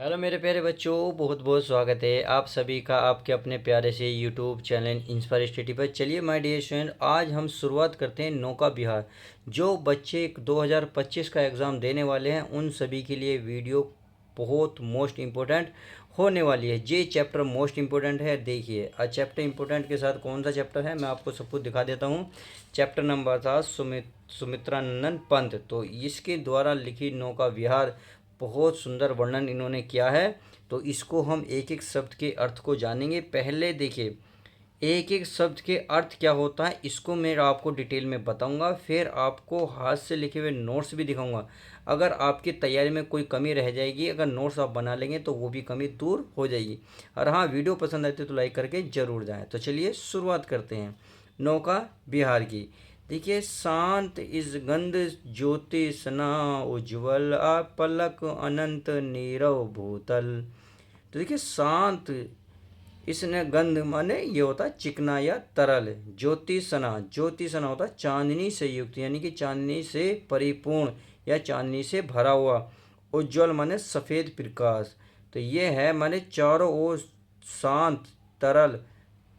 Hello मेरे प्यारे बच्चों, बहुत बहुत स्वागत है आप सभी का आपके अपने प्यारे से यूट्यूब चैनल इंस्पायर स्टडी पर। चलिए माय डियर स्टूडेंट, आज हम शुरुआत करते हैं नौका विहार। जो बच्चे 2025 का एग्ज़ाम देने वाले हैं उन सभी के लिए वीडियो बहुत मोस्ट इम्पोर्टेंट होने वाली है। ये चैप्टर मोस्ट इम्पोर्टेंट है। देखिए चैप्टर इम्पोर्टेंट के साथ कौन सा चैप्टर है मैं आपको सब कुछ दिखा देता हूँ। चैप्टर नंबर था सुमित्रानंदन पंत। तो इसके द्वारा लिखी नौका विहार बहुत सुंदर वर्णन इन्होंने किया है। तो इसको हम एक एक शब्द के अर्थ को जानेंगे। पहले देखिए एक एक शब्द के अर्थ क्या होता है, इसको मैं आपको डिटेल में बताऊंगा। फिर आपको हाथ से लिखे हुए नोट्स भी दिखाऊंगा। अगर आपकी तैयारी में कोई कमी रह जाएगी, अगर नोट्स आप बना लेंगे तो वो भी कमी दूर हो जाएगी। और हाँ, वीडियो पसंद आती है तो लाइक करके ज़रूर जाएं। तो चलिए शुरुआत करते हैं नौका विहार की। देखिए, शांत इस गंध ज्योति सना उज्ज्वल पलक अनंत नीरव भूतल। तो देखिए, शांत इसने गंध माने ये होता है चिकना या तरल। ज्योति सना, ज्योति सना होता है चांदनी से युक्त, यानी कि चांदनी से परिपूर्ण या चांदनी से भरा हुआ। उज्ज्वल माने सफ़ेद प्रकाश। तो ये है माने चारों ओर शांत तरल,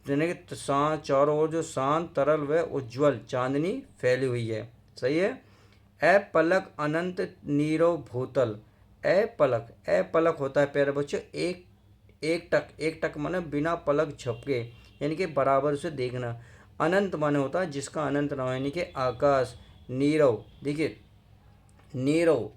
यानी कि चारों ओर जो शांत तरल व उज्ज्वल चांदनी फैली हुई है। सही है। अपलक अनंत नीरव भूतल। अपलक होता है प्यारे बच्चों एक टक माने बिना पलक झपके, यानी कि बराबर से देखना। अनंत माने होता है जिसका अनंत ना हो, यानी कि आकाश। नीरव, देखिए नीरव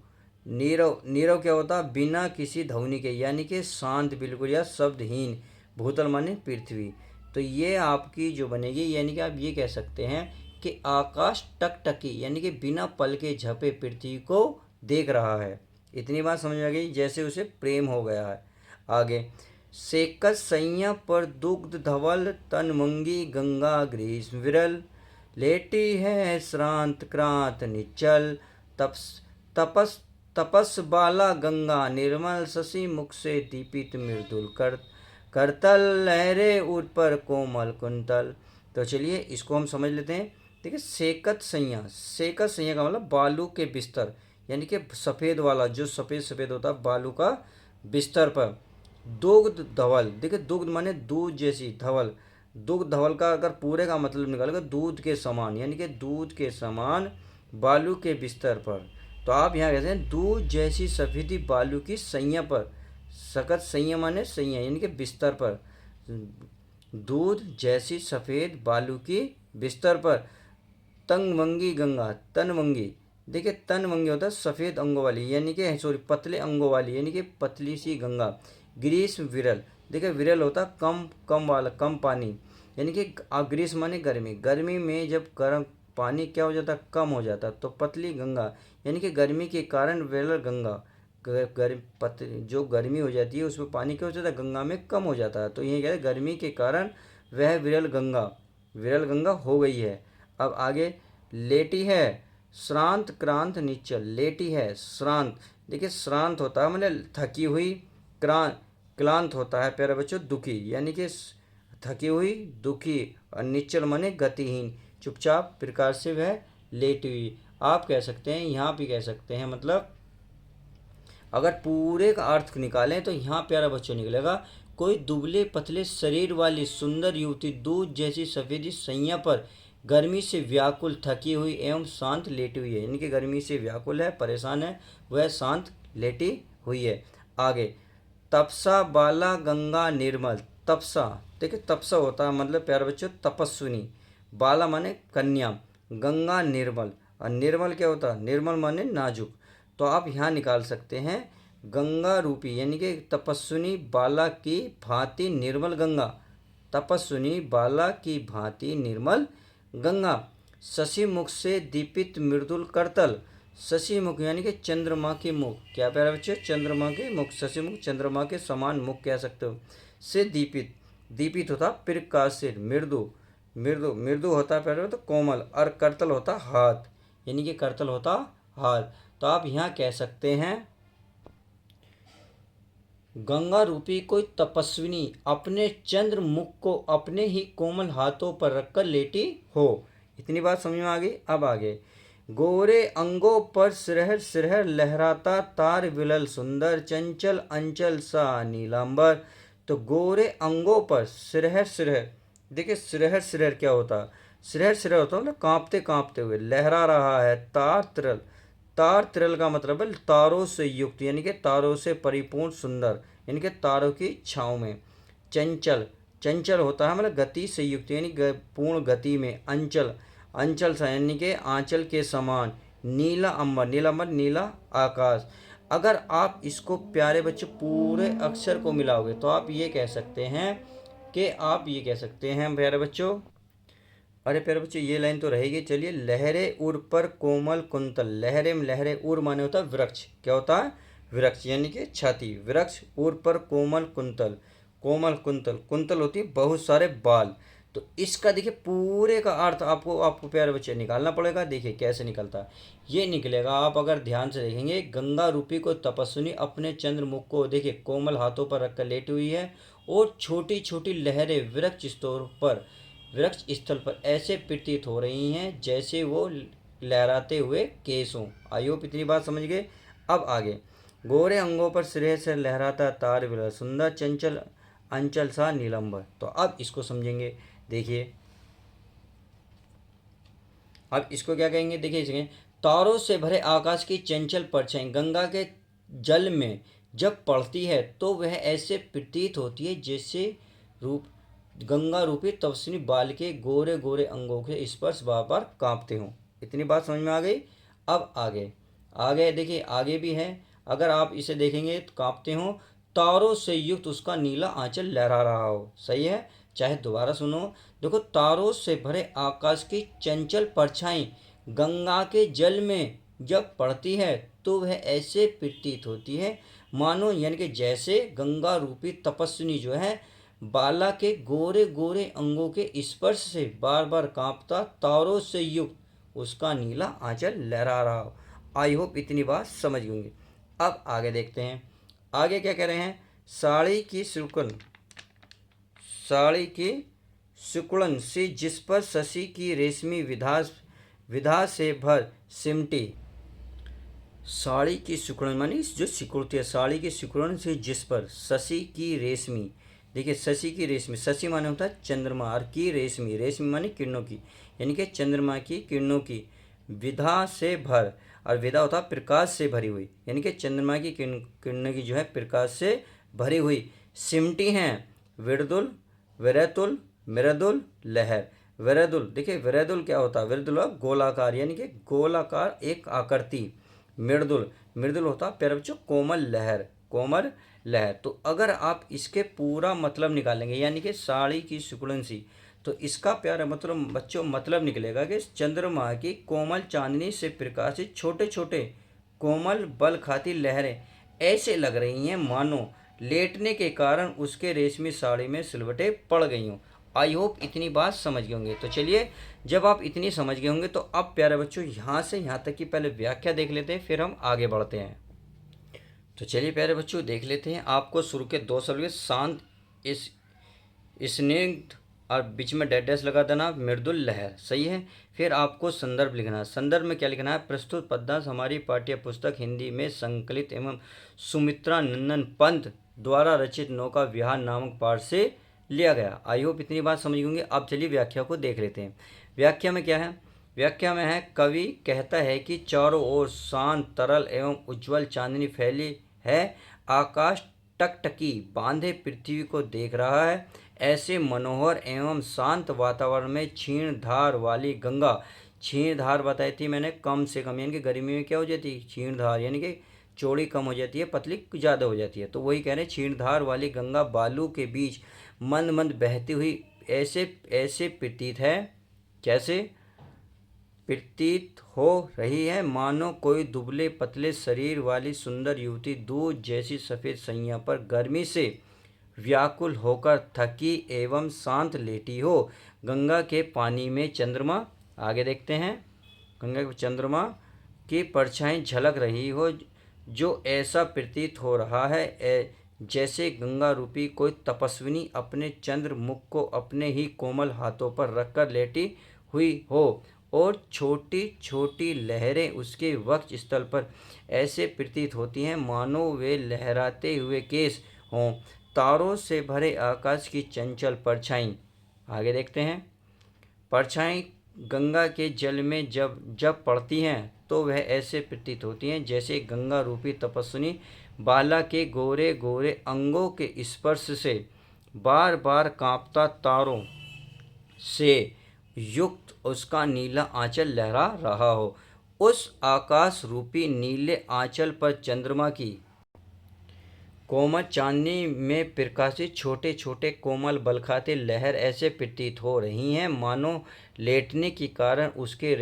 नीरव नीरव क्या होता है, बिना किसी ध्वनि के, यानी कि शांत बिल्कुल या शब्दहीन। भूतल माने पृथ्वी। तो ये आपकी जो बनेगी, यानी कि आप ये कह सकते हैं कि आकाश टकटकी, यानी कि बिना पल के झपे पृथ्वी को देख रहा है। इतनी बात समझ आ गई, जैसे उसे प्रेम हो गया है। आगे, सेकत सैया पर दुग्ध धवल तन मंगी गंगा ग्रीष्म विरल। लेटी है श्रांत क्रांत निचल तपस तपस तपस बाला गंगा निर्मल शशि मुख से दीपित मृदुल करतल लहरे उर पर कोमल कुंतल। तो चलिए इसको हम समझ लेते हैं। देखिए, सेकत सैया का मतलब बालू के बिस्तर, यानी कि सफ़ेद वाला जो सफ़ेद सफ़ेद होता है बालू का बिस्तर पर। दुग्ध धवल, देखिए दुग्ध माने दूध जैसी, धवल दुग्ध धवल का अगर पूरे का मतलब निकालेगा दूध के समान, यानी कि दूध के समान बालू के बिस्तर पर। तो आप यहाँ कहते हैं दूध जैसी सफ़ेदी बालू की सैया पर। सकत सैया माने सैया, यानी कि बिस्तर पर। दूध जैसी सफ़ेद बालू की बिस्तर पर। तंगमंगी गंगा, तनमंगी, देखिए तनमंगी होता है सफ़ेद अंगों वाली, यानी कि सॉरी पतले अंगों वाली, यानी कि पतली सी गंगा। ग्रीष्म विरल, देखिए विरल होता कम कम वाला, कम पानी, यानी कि ग्रीष्म माने गर्मी। गर्मी में जब गर्म पानी क्या हो जाता, कम हो जाता, तो पतली गंगा, यानी कि गर्मी के कारण विरल गंगा। जो गर्मी हो जाती है उसमें पानी क्या हो जाता है, गंगा में कम हो जाता है। तो ये क्या है, गर्मी के कारण वह विरल गंगा हो गई है। अब आगे, लेटी है श्रांत क्रांत निश्चल। लेटी है श्रांत, देखिए श्रांत होता है मैंने थकी हुई, क्लांत होता है प्यारे बच्चों दुखी, यानी कि थकी हुई दुखी। और निश्चल माने गतिहीन, चुपचाप प्रकार से वह लेटी हुई। आप कह सकते हैं, यहाँ भी कह सकते हैं, मतलब अगर पूरे का अर्थ निकालें तो यहाँ प्यारा बच्चों निकलेगा, कोई दुबले पतले शरीर वाली सुंदर युवती दूध जैसी सफ़ेदी सैया पर गर्मी से व्याकुल थकी हुई एवं शांत लेटी हुई है, यानी कि गर्मी से व्याकुल है, परेशान है, वह शांत लेटी हुई है। आगे, तपसा बाला गंगा निर्मल। तपसा, देखिए तपसा होता है मतलब प्यारे बच्चों तपस्विनी। बाला माने कन्या, गंगा निर्मल। और निर्मल क्या होता है, निर्मल माने नाजुक। तो आप यहाँ निकाल सकते हैं गंगा रूपी, यानी कि तपस्विनी बाला की भांति निर्मल गंगा। तपस्विनी बाला की भांति निर्मल गंगा। शशि मुख से दीपित मृदुल करतल। शशि मुख यानी कि चंद्रमा के मुख, क्या प्यारे बच्चे, चंद्रमा के मुख, शशि मुख चंद्रमा के समान मुख कह सकते हो। से दीपित, दीपित होता प्रकाश से, मृदु मृदु मृदु होता प्यारे तो कोमल। और करतल होता हाथ, यानी कि करतल होता हाथ। तो आप यहाँ कह सकते हैं गंगा रूपी कोई तपस्विनी अपने चंद्र मुख को अपने ही कोमल हाथों पर रखकर लेटी हो। इतनी बात समझ में आ गई। अब आगे, गोरे अंगों पर सिरहर सिरहर लहराता तार विलल सुंदर चंचल अंचल सा नीलांबर। तो गोरे अंगों पर सिरहर सिरहर, देखिए सिरहर सिरहर क्या होता है? सिरहर सिरहर होता है मतलब कांपते कांपते हुए, लहरा रहा है तार तिरल। तार तिरल का मतलब है तारों से युक्त, यानी कि तारों से परिपूर्ण सुंदर, यानी कि तारों की छाँव में। चंचल, चंचल होता है मतलब गति से युक्त, यानी पूर्ण गति में। अंचल, अंचल सा यानी कि आंचल के समान। नीला अंबर, नीला अंबर नीला आकाश। अगर आप इसको प्यारे बच्चों पूरे अक्षर को मिलाओगे तो आप ये कह सकते हैं कि आप ये कह सकते हैं प्यारे बच्चों, अरे प्यारे बच्चों ये लाइन तो रहेगी। चलिए, लहरे उर पर कोमल कुंतल। लहरे में लहरे, उर माने होता है वृक्ष, क्या होता है? वृक्ष यानी कि छाती। वृक्ष उर पर कोमल कुंतल, कोमल कुंतल, कुंतल होती है बहुत सारे बाल। तो इसका देखिए पूरे का अर्थ आपको आपको प्यारे बच्चे निकालना पड़ेगा। देखिए कैसे निकलता है, ये निकलेगा आप अगर ध्यान से देखेंगे। गंगा रूपी को तपस्विनी अपने चंद्रमुख को देखिए कोमल हाथों पर रखकर लेटी हुई है, और छोटी छोटी लहरें वृक्ष स्तर पर, वृक्ष स्थल पर ऐसे प्रतीत हो रही हैं जैसे वो लहराते हुए केस हों। आई होप इतनी बात समझ गए। अब आगे, गोरे अंगों पर सिरे से लहराता तार विरल सुंदर चंचल अंचल सा नीलंबर। तो अब इसको समझेंगे। देखिए अब इसको क्या कहेंगे, देखिए इसे तारों से भरे आकाश की चंचल परछाई गंगा के जल में जब पड़ती है तो वह ऐसे प्रतीत होती है जैसे रूप गंगा रूपी तपस्विनी बाल के गोरे गोरे अंगों के स्पर्श बार बार कांपते हों। इतनी बात समझ में आ गई। अब आगे, आगे देखिए आगे भी है। अगर आप इसे देखेंगे तो कांपते हों, तारों से युक्त उसका नीला आंचल लहरा रहा हो। सही है, चाहे दोबारा सुनो। देखो, तारों से भरे आकाश की चंचल परछाई गंगा के जल में जब पड़ती है तो वह ऐसे प्रतीत होती है मानो, यानी कि जैसे गंगा रूपी तपस्विनी जो है बाला के गोरे गोरे अंगों के स्पर्श से बार बार कांपता तारों से युक्त उसका नीला आंचल लहरा रहा हो। आई होप इतनी बात समझ गए। अब आगे देखते हैं, आगे क्या कह रहे हैं। साड़ी की सुकन, साड़ी की सुकुड़न से जिस पर शशि की रेशमी विधा विधा से भर सिमटी। साड़ी की सिकुड़न मानी जो सिकुड़ती है, साड़ी की सिकुड़न से जिस पर शशि की रेशमी, देखिए शशि की रेशमी, शशि माने होता है चंद्रमा, और की रेशमी, रेशमी माने किरणों की, यानी कि चंद्रमा की किरणों की विधा से भर, और विधा होता है प्रकाश से भरी हुई, यानी कि चंद्रमा की किरणों की जो है प्रकाश से भरी हुई सिमटी हैं विरदुल विरतुल मृदुल लहर। विरदुल, देखिए विरदुल क्या होता है? विरदुल गोलाकार, यानी कि गोलाकार एक आकृति। मृदुल, मृदुल होता प्यारे बच्चों कोमल लहर, कोमल लहर। तो अगर आप इसके पूरा मतलब निकालेंगे, यानी कि साड़ी की सिकुड़न सी, तो इसका प्यारा मतलब बच्चों मतलब निकलेगा कि चंद्रमा की कोमल चांदनी से प्रकाशित छोटे छोटे कोमल बल खाती लहरें ऐसे लग रही हैं मानो लेटने के कारण उसके रेशमी साड़ी में सिलवटें पड़ गई हों। आई होप इतनी बात समझ गए होंगे। तो चलिए, जब आप इतनी समझ गए होंगे तो अब प्यारे बच्चों यहाँ से यहाँ तक की पहले व्याख्या देख लेते हैं, फिर हम आगे बढ़ते हैं। तो चलिए प्यारे बच्चों देख लेते हैं। आपको शुरू के दो शब्द शांत, इस स्निग्ध, और बीच में डैश डैश लगा देना, मृदुल लहर। सही है। फिर आपको संदर्भ लिखना है। संदर्भ में क्या लिखना है? प्रस्तुत पद्यांश हमारी पाठ्य पुस्तक हिंदी में संकलित एवं सुमित्रा नंदन पंत द्वारा रचित नौका विहार नामक पाठ से लिया गया। आई होप इतनी बात समझ होंगे। अब चलिए व्याख्या को देख लेते हैं। व्याख्या में क्या है? व्याख्या में है, कवि कहता है कि चारों ओर शांत तरल एवं उज्ज्वल चांदनी फैली है, आकाश टकटकी बांधे पृथ्वी को देख रहा है। ऐसे मनोहर एवं शांत वातावरण में क्षीण धार वाली गंगा, क्षीण धार बताई थी मैंने, कम से कम, यानी कि गर्मी में क्या हो जाती है? क्षीण धार, यानी कि चौड़ी कम हो जाती है, पतली ज़्यादा हो जाती है। तो वही कह रहे हैं, क्षीण धार वाली गंगा बालू के बीच मंद मंद बहती हुई ऐसे ऐसे प्रतीत है, कैसे प्रतीत हो रही है मानो कोई दुबले पतले शरीर वाली सुंदर युवती दूध जैसी सफ़ेद सैया पर गर्मी से व्याकुल होकर थकी एवं शांत लेटी हो। गंगा के पानी में चंद्रमा, आगे देखते हैं, गंगा के चंद्रमा की परछाई झलक रही हो, जो ऐसा प्रतीत हो रहा है जैसे गंगा रूपी कोई तपस्विनी अपने चंद्र मुख को अपने ही कोमल हाथों पर रखकर लेटी हुई हो और छोटी छोटी लहरें उसके वक्ष स्थल पर ऐसे प्रतीत होती हैं मानो वे लहराते हुए केस हों। तारों से भरे आकाश की चंचल परछाई। आगे देखते हैं। परछाई गंगा के जल में जब जब पड़ती हैं तो वह ऐसे प्रतीत होती हैं जैसे गंगा रूपी तपस्विनी बाला के गोरे गोरे अंगों के स्पर्श से बार बार कांपता तारों से युक्त उसका नीला आंचल लहरा रहा हो। उस आकाश रूपी नीले आंचल पर चंद्रमा की कोमल चांदनी में प्रकाशित छोटे छोटे कोमल बलखाते लहर ऐसे प्रतीत हो रही हैं मानो लेटने के कारण उसके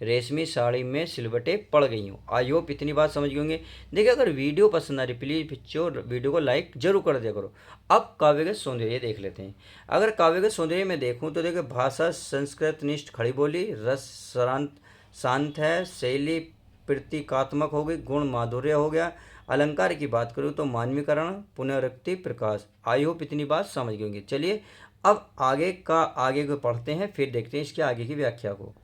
रेशमी साड़ी में सिलवटें पड़ गई हों। आई होप इतनी बात समझ गए होंगे। देखिए, अगर वीडियो पसंद आ रही प्लीज़ बच्चों वीडियो को लाइक जरूर कर दिया करो। अब काव्य के सौंदर्य देख लेते हैं। अगर काव्य के सौंदर्य में देखूं तो देखिए, भाषा संस्कृत निष्ठ खड़ी बोली, रस शांत शांत है, शैली प्रतीकात्मक हो गई, गुण माधुर्य हो गया। अलंकार की बात करूँ तो मानवीकरण, पुनरुक्ति, प्रकाश। आई होप इतनी बात समझ गए होंगे। चलिए अब आगे को पढ़ते हैं, फिर देखते हैं इसके आगे की व्याख्या को।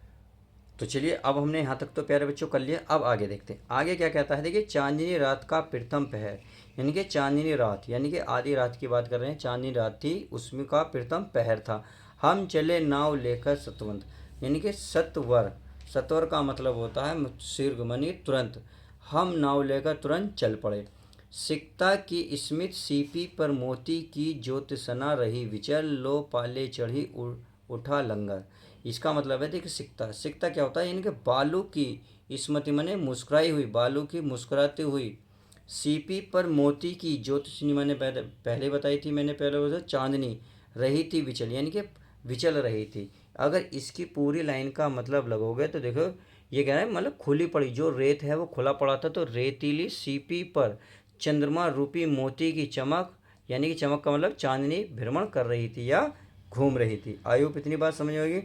तो चलिए, अब हमने यहाँ तक तो प्यारे बच्चों कर लिया। अब आगे देखते हैं आगे क्या कहता है। देखिए, चांदनी रात का प्रथम पहर, यानी कि चांदनी रात यानी कि आधी रात की बात कर रहे हैं। चांदनी रात थी, उसमें का प्रथम पहर था। हम चले नाव लेकर सतवंत, यानी कि सत्वर। सत्वर का मतलब होता है शीघ्र, मानी तुरंत। हम नाव लेकर तुरंत चल पड़े। सिकता की स्मित सीपी पर मोती की ज्योतिसना रही विचल, लो पाले चढ़ी उठा लंगर। इसका मतलब है, देखिए, सिकता सिकता क्या होता है, यानी कि बालू की स्मृति माने मुस्कुराई हुई, बालू की मुस्कुराती हुई। सीपी पर मोती की ज्योतिषनी मैंने पहले बताई थी, मैंने पहले बताया चांदनी रही थी विचल, यानी कि विचल रही थी। अगर इसकी पूरी लाइन का मतलब लगोगे तो देखो, ये कह रहा है मतलब खुली पड़ी, जो रेत है वो खुला पड़ा था, तो रेतीली सीपी पर चंद्रमा रूपी मोती की चमक, यानी कि चमक का मतलब चांदनी भ्रमण कर रही थी या घूम रही थी। आयु इतनी बात समझ होगी।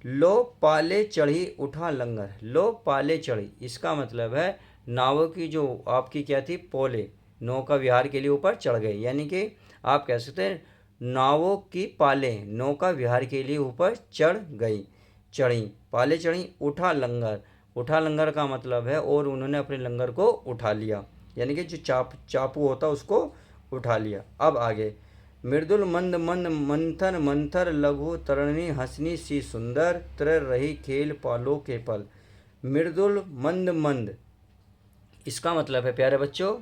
लो पाले चढ़ी उठा लंगर, लो पाले चढ़ी इसका मतलब है नावों की जो आपकी क्या थी, पोले, नौका विहार के लिए ऊपर चढ़ गए, यानी कि आप कह सकते हैं नावों की पाले नौका विहार के लिए ऊपर चढ़ गई, चढ़ी, पाले चढ़ी। उठा लंगर, उठा लंगर का मतलब है और उन्होंने अपने लंगर को उठा लिया, यानी कि जो चापू होता उसको उठा लिया। अब आगे, मृदुल मंद मंद मंथन मंथर लघु तरणी हंसनी सी सुंदर, तर रही खेल पालो के पल। मृदुल मंद मंद इसका मतलब है प्यारे बच्चों,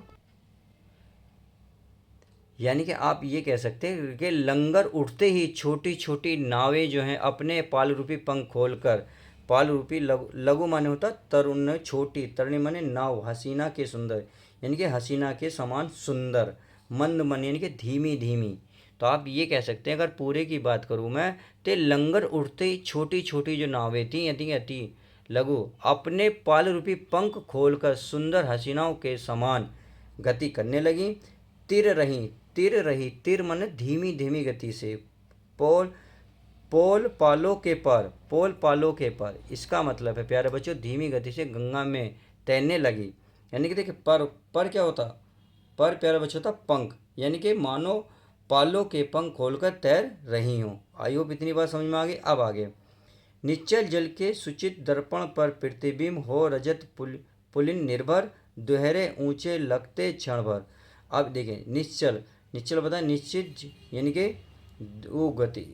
यानी कि आप ये कह सकते हैं कि लंगर उठते ही छोटी छोटी नावें जो हैं अपने पाल रूपी पंख खोलकर, पाल रूपी लघु माने होता तरुण, छोटी, तरणी माने नाव, हसीना के सुंदर, यानी कि हसीना के समान सुंदर, मंद मन यानी कि धीमी धीमी। तो आप ये कह सकते हैं, अगर पूरे की बात करूँ मैं, तो लंगर उठते ही छोटी छोटी जो नावें थी यदि अति लघु अपने पाल रूपी पंख खोलकर सुंदर हसीनाओं के समान गति करने लगी। तिर रही, तिर रही, तिर मन धीमी धीमी गति से। पोल पोल पालों के पर, पोल पालों के पर इसका मतलब है प्यारे बच्चों धीमी गति से गंगा में तैरने लगी, यानी कि देखिए पर क्या होता, पर प्यारे बच्चों होता पंख, यानी कि मानो पालों के पंख खोलकर तैर रही हूँ। आई होप इतनी बात समझ में आ गई। अब आगे, निश्चल जल के सुचित दर्पण पर प्रतिबिंब हो रजत पुलिन निर्भर, दोहरे ऊंचे लगते क्षण भर। अब देखें, निश्चल, निश्चल बताए निश्चित, यानी कि वो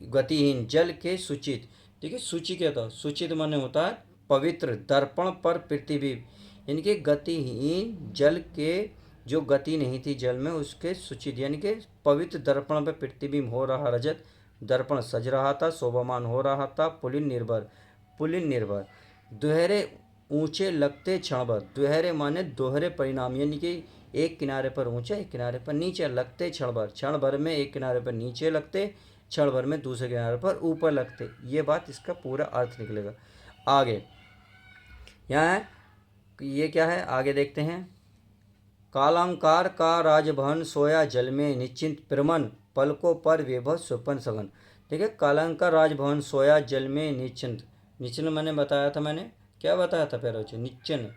गतिहीन, जल के सुचित, ठीक है, सूची क्या होता है, सूचित माने होता है पवित्र, दर्पण पर प्रतिबिंब, यानी कि गतिहीन जल के जो गति नहीं थी जल में उसके सुचित, यानी कि पवित्र दर्पण पर प्रतिबिंब हो रहा रजत, दर्पण सज रहा था, शोभामान हो रहा था। पुलिन निर्भर, पुलिन निर्भर, दोहरे ऊंचे लगते क्षण भर, दोहरे माने दोहरे परिणाम, यानी कि एक किनारे पर ऊंचे एक किनारे पर नीचे, लगते क्षण भर, क्षण भर में एक किनारे पर नीचे लगते, क्षण भर में दूसरे किनारे पर ऊपर लगते। ये बात इसका पूरा अर्थ निकलेगा। आगे यहाँ है, ये क्या है आगे देखते हैं। कालांकार का राजभवन सोया जल में निश्चिंत प्रमन, पलकों पर वैभव स्वपन सघन। देखिए, कालांकार राजभवन सोया जल में निश्चिंत, निश्चिंत मैंने बताया था, मैंने क्या बताया था प्यारे बच्चों, निश्चन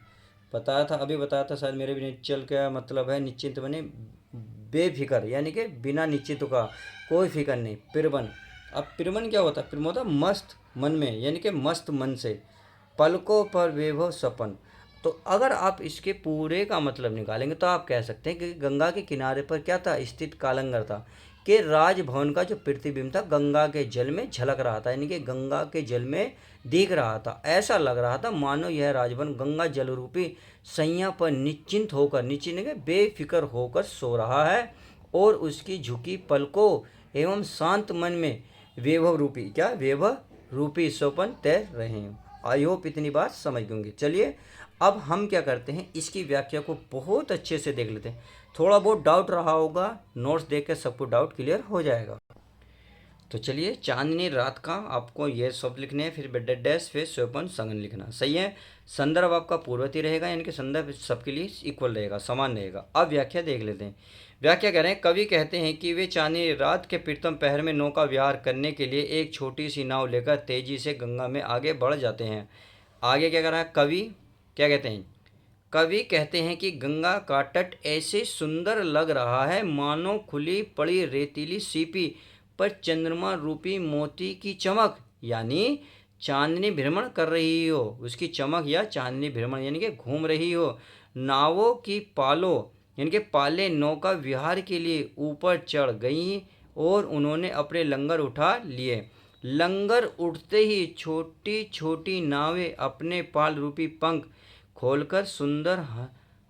बताया था, अभी बताया था शायद मेरे भी। निश्चल क्या मतलब है, निश्चिंत बने बेफिक्र, यानी कि बिना निश्चित का कोई फिक्र नहीं। प्रवन, अब प्रवन क्या होता है, प्रवन होता मस्त, मन में यानी कि मस्त मन से, पलकों पर वैभव सपन। तो अगर आप इसके पूरे का मतलब निकालेंगे तो आप कह सकते हैं कि गंगा के किनारे पर क्या था, स्थित कालंगर था, कि राजभवन का जो प्रतिबिंब था गंगा के जल में झलक रहा था, यानी कि गंगा के जल में दिख रहा था। ऐसा लग रहा था मानो यह राजभवन गंगा जल रूपी सैया पर निश्चिंत होकर, निश्चिंत बेफिक्र होकर सो रहा है, और उसकी झुकी पलकों एवं शांत मन में वैभव रूपी क्या, वैभव रूपी स्वपन तैर रहे हैं। आई होप इतनी बात समझ गए। चलिए अब हम क्या करते हैं, इसकी व्याख्या को बहुत अच्छे से देख लेते हैं। थोड़ा बहुत डाउट रहा होगा, नोट्स देख के सबको डाउट क्लियर हो जाएगा। तो चलिए, चांदनी रात का आपको ये शब्द लिखने हैं, फिर बेड डैश, फिर स्वपन संगन लिखना। सही है। संदर्भ आपका पूर्ववर्ती रहेगा, यानी कि संदर्भ सबके लिए इक्वल रहेगा, समान रहेगा। अब व्याख्या देख लेते हैं। व्याख्या कह रहे हैं, कवि कहते हैं कि वे चांदनी रात के प्रीतम पहर में नौका विहार करने के लिए एक छोटी सी नाव लेकर तेजी से गंगा में आगे बढ़ जाते हैं। आगे क्या कर रहा है कवि, क्या कहते हैं, कवि कहते हैं कि गंगा का तट ऐसे सुंदर लग रहा है मानो खुली पड़ी रेतीली सीपी पर चंद्रमा रूपी मोती की चमक, यानी चांदनी भ्रमण कर रही हो, उसकी चमक या चांदनी भ्रमण यानी कि घूम रही हो। नावों की पालों यानी कि पाले नौका विहार के लिए ऊपर चढ़ गई और उन्होंने अपने लंगर उठा लिए। लंगर उठते ही छोटी छोटी नावें अपने पाल रूपी पंख खोलकर सुंदर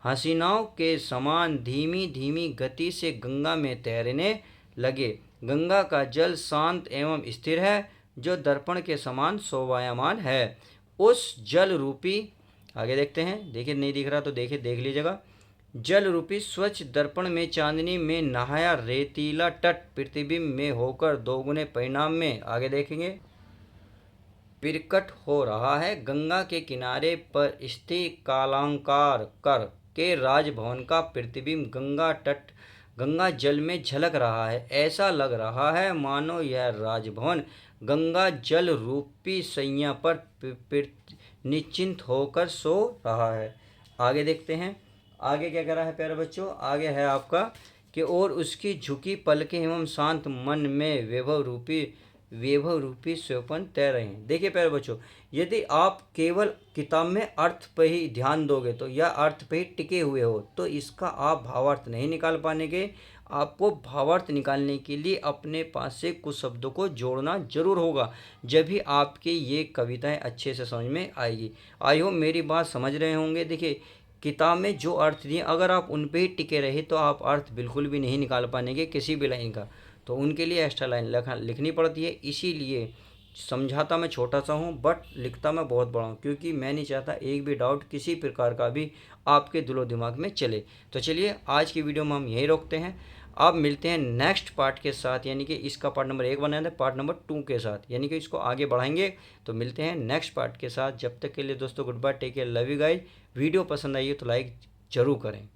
हसीनाओं के समान धीमी धीमी गति से गंगा में तैरने लगे। गंगा का जल शांत एवं स्थिर है, जो दर्पण के समान शोभायमान है। उस जल रूपी, आगे देखते हैं, देखिए नहीं दिख रहा तो देखिए देख लीजिएगा। जल रूपी स्वच्छ दर्पण में चांदनी में नहाया रेतीला तट प्रतिबिंब में होकर दोगुने परिणाम में, आगे देखेंगे, प्रकट हो रहा है। गंगा के किनारे पर स्थित कालांकार कर के राजभवन का प्रतिबिंब गंगा तट, गंगा जल में झलक रहा है। ऐसा लग रहा है मानो यह राजभवन गंगा जल रूपी सैया पर निश्चिंत होकर सो रहा है। आगे देखते हैं, आगे क्या कर रहा है प्यारे बच्चों, आगे है आपका कि और उसकी झुकी पलकें एवं शांत मन में वैभव रूपी स्वपन तैर रहे हैं। देखिए प्यारे बच्चों, यदि आप केवल किताब में अर्थ पर ही ध्यान दोगे तो या अर्थ पर ही टिके हुए हो तो इसका आप भावार्थ नहीं निकाल पाएंगे। आपको भावार्थ निकालने के लिए अपने पास से कुछ शब्दों को जोड़ना जरूर होगा, जब भी आपके ये कविताएं अच्छे से समझ में आएगी। आई होप मेरी बात समझ रहे होंगे। देखिए किताब में जो अर्थ दिए अगर आप उन पे ही टिके रहे तो आप अर्थ बिल्कुल भी नहीं निकाल पाएंगे किसी भी लाइन का, तो उनके लिए एक्स्ट्रा लाइन लिखनी पड़ती है। इसीलिए समझाता मैं छोटा सा हूँ बट लिखता मैं बहुत बड़ा हूँ, क्योंकि मैं नहीं चाहता एक भी डाउट किसी प्रकार का भी आपके दिलो दिमाग में चले। तो चलिए आज की वीडियो में हम यहीं रोकते हैं। अब मिलते हैं नेक्स्ट पार्ट के साथ, यानी कि इसका पार्ट नंबर 1 बनाया था, पार्ट नंबर 2 के साथ, यानी कि इसको आगे बढ़ाएंगे। तो मिलते हैं नेक्स्ट पार्ट के साथ। जब तक के लिए दोस्तों good bye, take care, love you guys. Video पसंद आई हो तो लाइक ज़रूर करें।